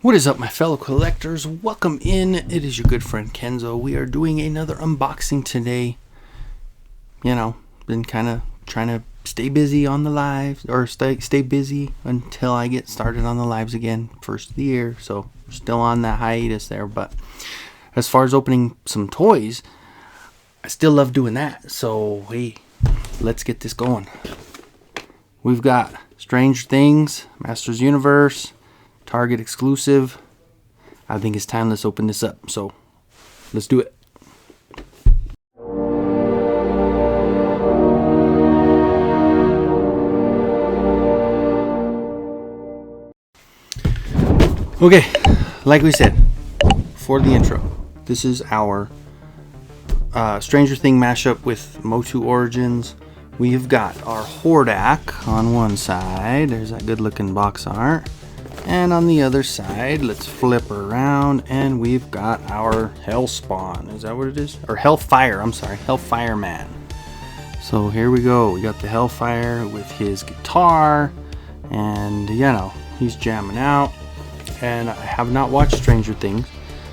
What is up, my fellow collectors? Welcome in. It is your good friend Kenzo. We are doing another unboxing today. You know, been kind of trying to stay busy on the lives, or stay busy until I get started on the lives again, first of the year. So still on that hiatus there. But as far as opening some toys, I still love doing that. So hey, let's get this going. We've got Stranger Things, Masters Universe, Target exclusive. I think it's time. Let's open this up. So let's do it. Okay, like we said for the intro, this is our Stranger Thing mashup with MOTU Origins. We've got our Hordak on one side. There's that good looking box art. And on the other side, let's flip her around, and we've got our Hellspawn. Is that what it is? Or Hellfire, I'm sorry, HellFire-Man. So here we go. We got the Hellfire with his guitar, and you know, he's jamming out. And I have not watched Stranger Things,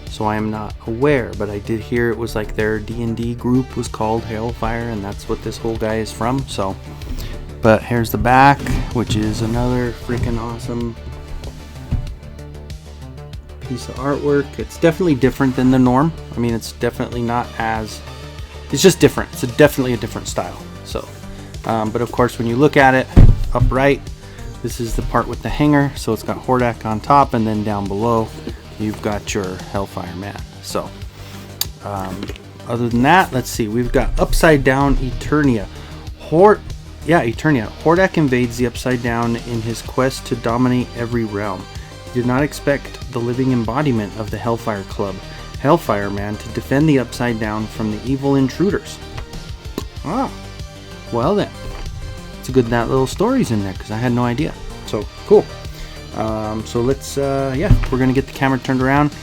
so I am not aware, but I did hear it was like their D&D group was called HellFire, and that's what this whole guy is from. So, but here's the back, which is another freaking awesome piece of artwork. It's definitely different than the norm. I mean, it's definitely not as, it's just different. It's definitely a different style. So, but of course, when you look at it upright, this is the part with the hanger. So it's got Hordak on top, and then down below, you've got your HellFire-Man. So, other than that, let's see. We've got Upside Down Eternia. Eternia. Hordak invades the Upside Down in his quest to dominate every realm. He did not expect the living embodiment of the Hellfire Club, HellFire-Man, to defend the Upside Down from the evil intruders. Ah, well then. It's good that little story's in there, because I had no idea. So, cool. So let's, we're going to get the camera turned around.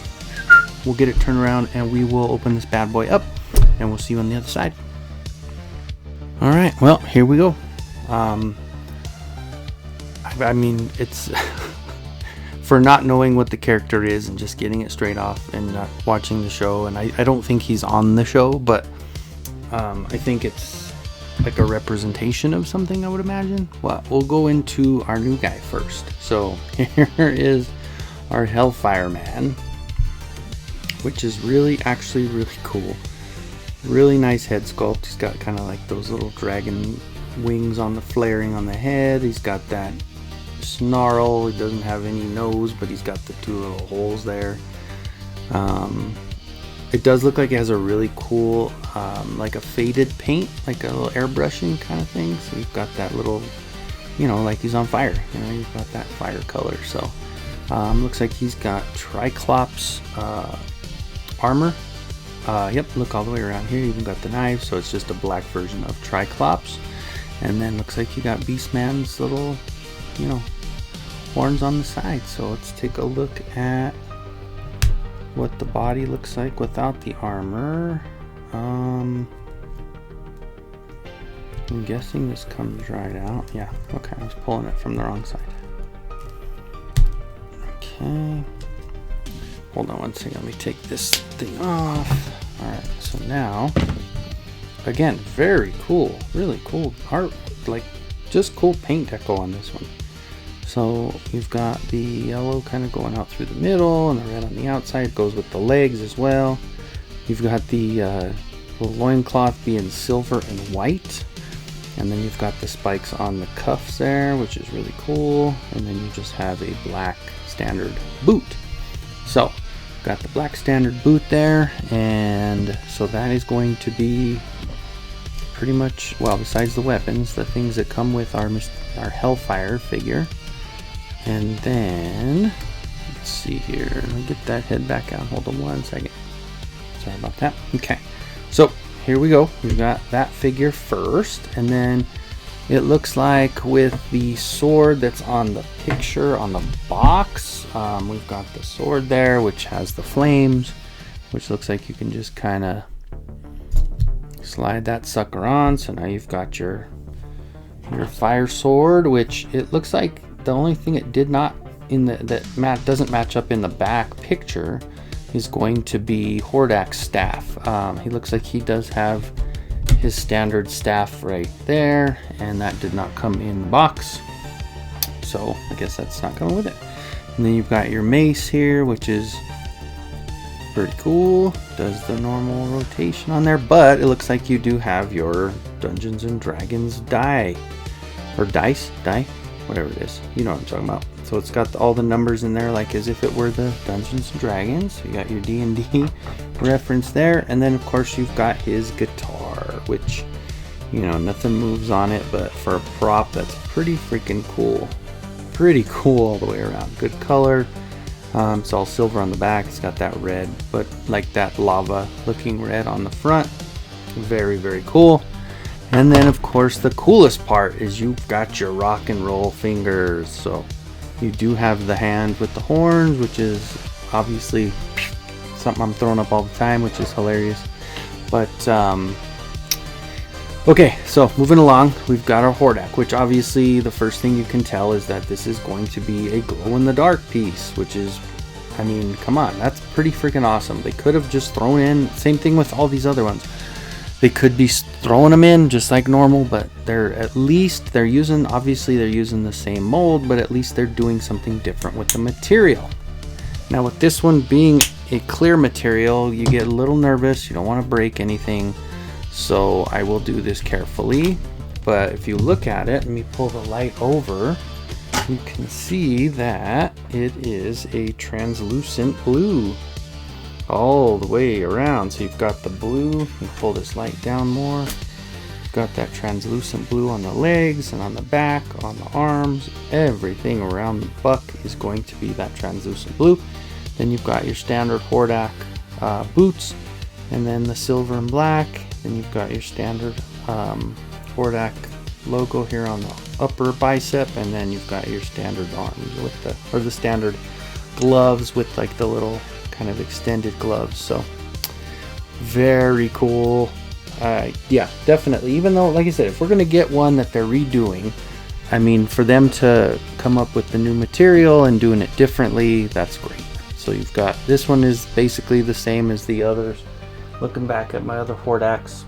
We'll get it turned around, and we will open this bad boy up, and we'll see you on the other side. Alright, well, here we go. I mean, it's... for not knowing what the character is and just getting it straight off and not watching the show, and I don't think he's on the show, but I think it's like a representation of something, I would imagine. Well, we'll go into our new guy first. So here is our HellFire-Man, which is actually really cool. Really nice head sculpt. He's got kind of like those little dragon wings on the flaring on the head. He's got that snarl. He doesn't have any nose, but he's got the two little holes there. It does look like it has a really cool like a faded paint, like a little airbrushing kind of thing. So you've got that little, you know, like he's on fire, you know, you've got that fire color. So looks like he's got Triclops armor. Yep, look all the way around here. You even got the knife, so it's just a black version of Triclops. And then looks like you got Beastman's little, you know, horns on the side. So let's take a look at what the body looks like without the armor. I'm guessing this comes right out. Yeah, okay, I was pulling it from the wrong side. Okay, hold on one second, let me take this thing off. Alright, so now, again, very cool, really cool art, like just cool paint deco on this one. So you've got the yellow kind of going out through the middle, and the red on the outside. It goes with the legs as well. You've got the loincloth being silver and white, and then you've got the spikes on the cuffs there, which is really cool. And then you just have a black standard boot. So got the black standard boot there, and so that is going to be pretty much, well, besides the weapons, the things that come with our Hellfire figure. And then, let's see here, let me get that head back out. Hold on one second. Sorry about that. Okay, so here we go. We've got that figure first, and then it looks like with the sword that's on the picture on the box, we've got the sword there, which has the flames, which looks like you can just kind of slide that sucker on. So now you've got your fire sword, which it looks like the only thing it did not in the that doesn't match up in the back picture is going to be Hordak's staff. He looks like he does have his standard staff right there, and that did not come in the box, so I guess that's not coming with it. And then you've got your mace here, which is pretty cool. Does the normal rotation on there, but it looks like you do have your Dungeons and Dragons die, or dice, whatever it is. You know what I'm talking about. So it's got all the numbers in there like as if it were the Dungeons and Dragons. So you got your D&D reference there, and then of course you've got his guitar, which, you know, nothing moves on it, but for a prop that's pretty freaking cool. Pretty cool all the way around. Good color. It's all silver on the back. It's got that red, but like that lava looking red on the front. Very, very cool. And then of course the coolest part is you've got your rock and roll fingers. So you do have the hand with the horns, which is obviously something I'm throwing up all the time, which is hilarious. But okay, so moving along, we've got our Hordak, which obviously the first thing you can tell is that this is going to be a glow-in-the-dark piece, which is, I mean, come on, that's pretty freaking awesome. They could have just thrown in, same thing with all these other ones. They could be throwing them in just like normal, but they're using, obviously they're using the same mold, but at least they're doing something different with the material. Now with this one being a clear material, you get a little nervous, you don't want to break anything. So I will do this carefully, but if you look at it, let me pull the light over, you can see that it is a translucent blue all the way around. So you've got the blue, you pull this light down more, you've got that translucent blue on the legs and on the back, on the arms, everything around the buck is going to be that translucent blue. Then you've got your standard Hordak boots, and then the silver and black. Then you've got your standard Hordak logo here on the upper bicep, and then you've got your standard arms with the standard gloves with like the little kind of extended gloves. So very cool. Yeah, definitely. Even though, like I said, if we're gonna get one that they're redoing, I mean, for them to come up with the new material and doing it differently, that's great. So you've got, this one is basically the same as the others. Looking back at my other Hordaks,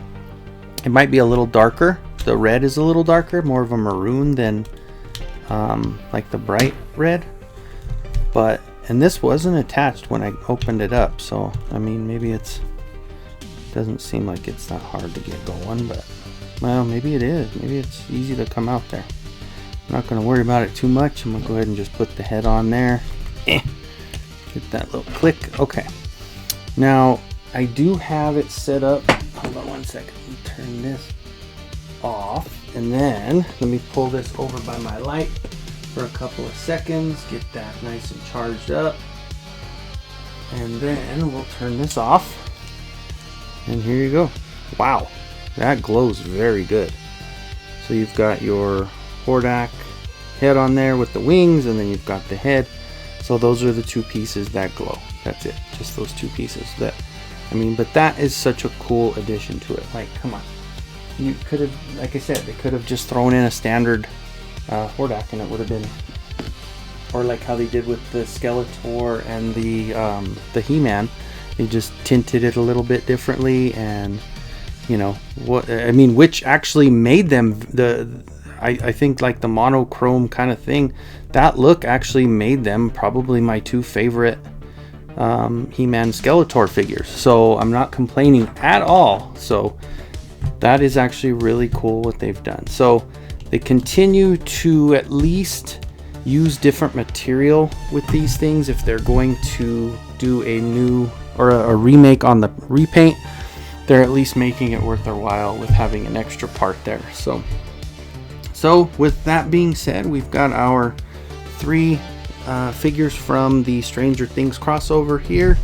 it might be a little darker. The red is a little darker, more of a maroon than like the bright red. But, and this wasn't attached when I opened it up, so I mean, maybe it doesn't seem like it's that hard to get going, but well, maybe it is. Maybe it's easy to come out there. I'm not going to worry about it too much. I'm going to go ahead and just put the head on there. Get that little click. Okay. Now, I do have it set up. Hold on one second. Let me turn this off. And then, let me pull this over by my light for a couple of seconds. Get that nice and charged up. And then, we'll turn this off. And here you go. Wow. That glows very good. So you've got your Hordak head on there with the wings, and then you've got the head. So those are the two pieces that glow. That's it. Just those two pieces. That, I mean, but that is such a cool addition to it. Like, come on. You could have, like I said, they could have just thrown in a standard Hordak and it would have been, or like how they did with the Skeletor and the He-Man. They just tinted it a little bit differently, and you know what I mean, which actually made them I think like the monochrome kind of thing, that look actually made them probably my two favorite He-Man Skeletor figures. So I'm not complaining at all. So that is actually really cool what they've done. So they continue to at least use different material with these things. If they're going to do a new or a remake on the repaint, they're at least making it worth their while with having an extra part there. So with that being said, we've got our three figures from the Stranger Things crossover here,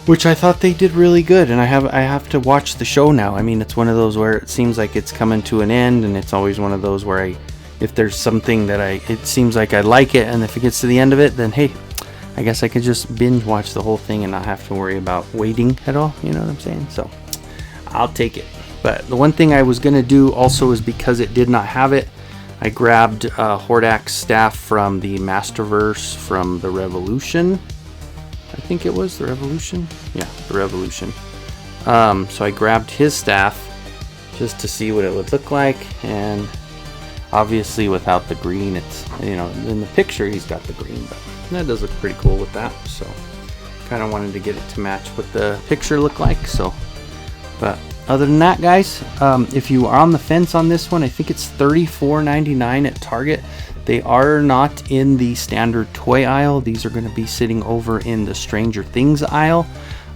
which I thought they did really good. And I have to watch the show now. I mean, it's one of those where it seems like it's coming to an end, and it's always one of those where if there's something that it seems like I like it, and if it gets to the end of it, then hey, I guess I could just binge watch the whole thing and not have to worry about waiting at all. You know what I'm saying? So I'll take it. But the one thing I was going to do also is, because it did not have it, I grabbed Hordak's staff from the Masterverse from the Revolution. I think it was the Revolution. Yeah, the Revolution. So I grabbed his staff just to see what it would look like, and obviously without the green, it's, you know, in the picture he's got the green, but that does look pretty cool with that. So kind of wanted to get it to match what the picture looked like. So, but other than that, guys, if you are on the fence on this one, I think it's $34.99 at Target. They are not in the standard toy aisle. These are going to be sitting over in the Stranger Things aisle.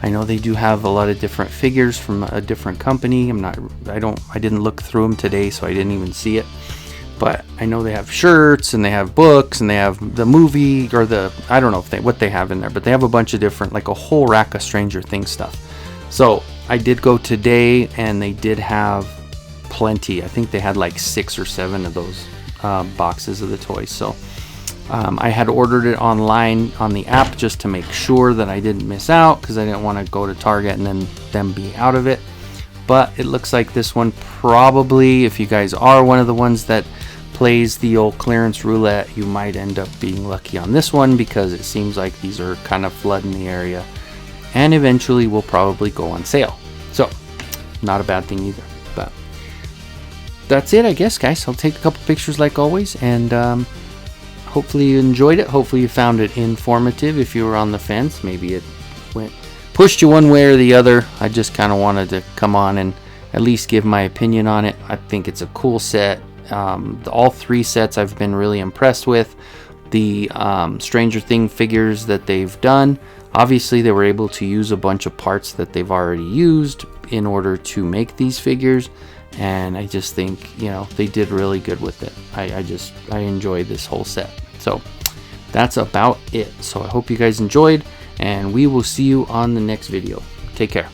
I know they do have a lot of different figures from a different company. I didn't look through them today, so I didn't even see it. But I know they have shirts and they have books and they have the movie, or I don't know what they have in there, but they have a bunch of different, like a whole rack of Stranger Things stuff. So I did go today and they did have plenty. I think they had like 6 or 7 of those boxes of the toys. So I had ordered it online on the app just to make sure that I didn't miss out, because I didn't want to go to Target and then them be out of it. But it looks like this one probably, if you guys are one of the ones that plays the old clearance roulette, you might end up being lucky on this one, because it seems like these are kind of flooding the area and eventually will probably go on sale. So not a bad thing either. But that's it, I guess, guys. I'll take a couple pictures like always, and hopefully you enjoyed it. Hopefully you found it informative. If you were on the fence, maybe it pushed you one way or the other. I just kind of wanted to come on and at least give my opinion on it. I think it's a cool set. All 3 sets I've been really impressed with. The Stranger Thing figures that they've done, obviously they were able to use a bunch of parts that they've already used in order to make these figures, and I just think, you know, they did really good with it. I enjoyed this whole set. So that's about it. So I hope you guys enjoyed, and we will see you on the next video. Take care.